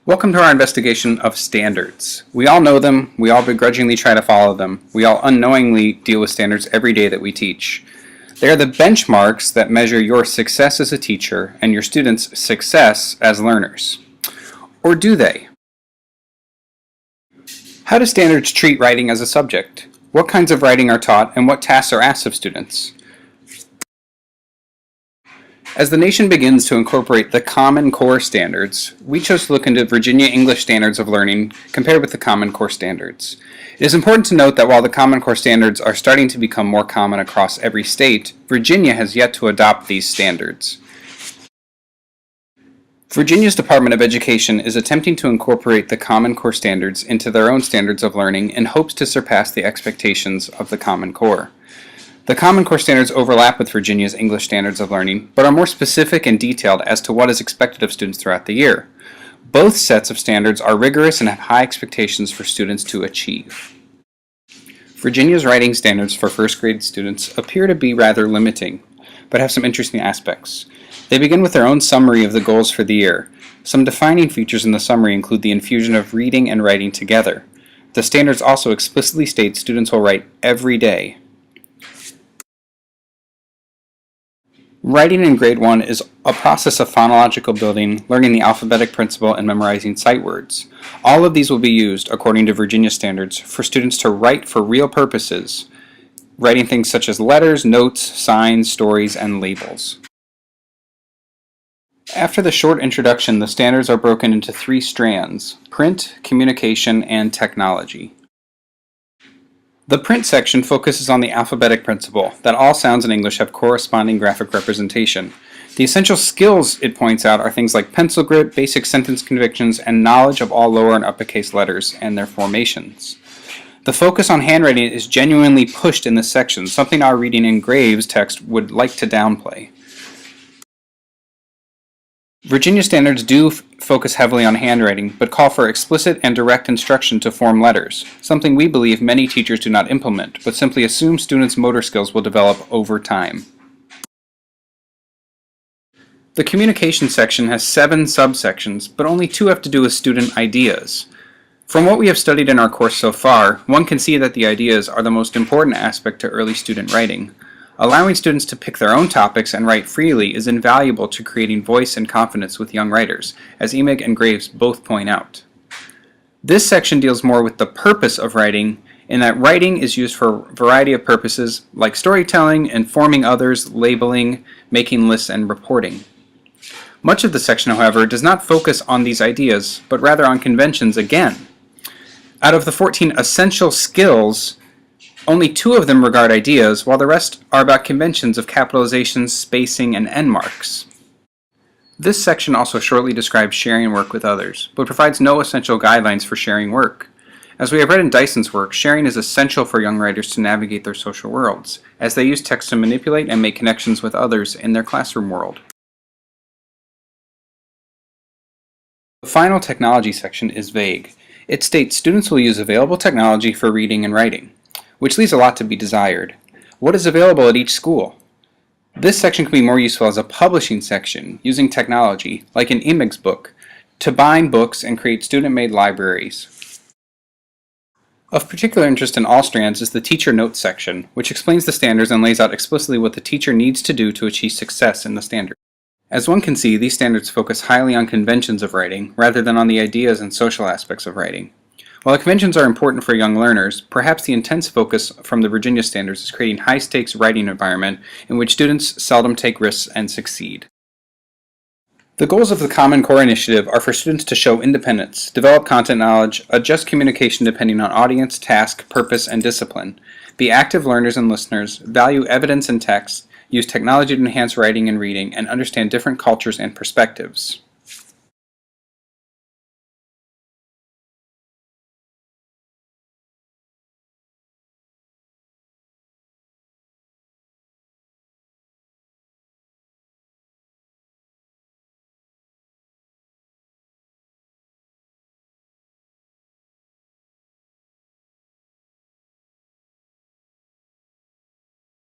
Welcome to our investigation of standards. We all know them, we all begrudgingly try to follow them, we all unknowingly deal with standards every day that we teach. They are the benchmarks that measure your success as a teacher and your students' success as learners. Or do they? How do standards treat writing as a subject? What kinds of writing are taught and what tasks are asked of students? As the nation begins to incorporate the Common Core standards, we chose to look into Virginia English Standards of Learning compared with the Common Core standards. It is important to note that while the Common Core standards are starting to become more common across every state, Virginia has yet to adopt these standards. Virginia's Department of Education is attempting to incorporate the Common Core standards into their own standards of learning in hopes to surpass the expectations of the Common Core. The Common Core standards overlap with Virginia's English Standards of Learning, but are more specific and detailed as to what is expected of students throughout the year. Both sets of standards are rigorous and have high expectations for students to achieve. Virginia's writing standards for first grade students appear to be rather limiting, but have some interesting aspects. They begin with their own summary of the goals for the year. Some defining features in the summary include the infusion of reading and writing together. The standards also explicitly state students will write every day. Writing in grade 1 is a process of phonological building, learning the alphabetic principle, and memorizing sight words. All of these will be used, according to Virginia standards, for students to write for real purposes, writing things such as letters, notes, signs, stories, and labels. After the short introduction, the standards are broken into 3 strands: print, communication, and technology. The print section focuses on the alphabetic principle, that all sounds in English have corresponding graphic representation. The essential skills it points out are things like pencil grip, basic sentence convictions, and knowledge of all lower and uppercase letters and their formations. The focus on handwriting is genuinely pushed in this section, something our reading in Graves' text would like to downplay. Virginia standards do focus heavily on handwriting, but call for explicit and direct instruction to form letters, something we believe many teachers do not implement, but simply assume students' motor skills will develop over time. The communication section has 7 subsections, but only 2 have to do with student ideas. From what we have studied in our course so far, one can see that the ideas are the most important aspect to early student writing. Allowing students to pick their own topics and write freely is invaluable to creating voice and confidence with young writers, as Emig and Graves both point out. This section deals more with the purpose of writing, in that writing is used for a variety of purposes like storytelling, informing others, labeling, making lists, and reporting. Much of the section, however, does not focus on these ideas, but rather on conventions again. Out of the 14 essential skills, only 2 of them regard ideas, while the rest are about conventions of capitalizations, spacing, and end marks. This section also shortly describes sharing work with others, but provides no essential guidelines for sharing work. As we have read in Dyson's work, sharing is essential for young writers to navigate their social worlds, as they use text to manipulate and make connections with others in their classroom world. The final technology section is vague. It states students will use available technology for reading and writing, which leaves a lot to be desired. What is available at each school? This section can be more useful as a publishing section, using technology, like in Emig's book, to bind books and create student-made libraries. Of particular interest in all strands is the teacher notes section, which explains the standards and lays out explicitly what the teacher needs to do to achieve success in the standard. As one can see, these standards focus highly on conventions of writing, rather than on the ideas and social aspects of writing. While the conventions are important for young learners, perhaps the intense focus from the Virginia standards is creating high-stakes writing environment in which students seldom take risks and succeed. The goals of the Common Core initiative are for students to show independence, develop content knowledge, adjust communication depending on audience, task, purpose, and discipline, be active learners and listeners, value evidence and text, use technology to enhance writing and reading, and understand different cultures and perspectives.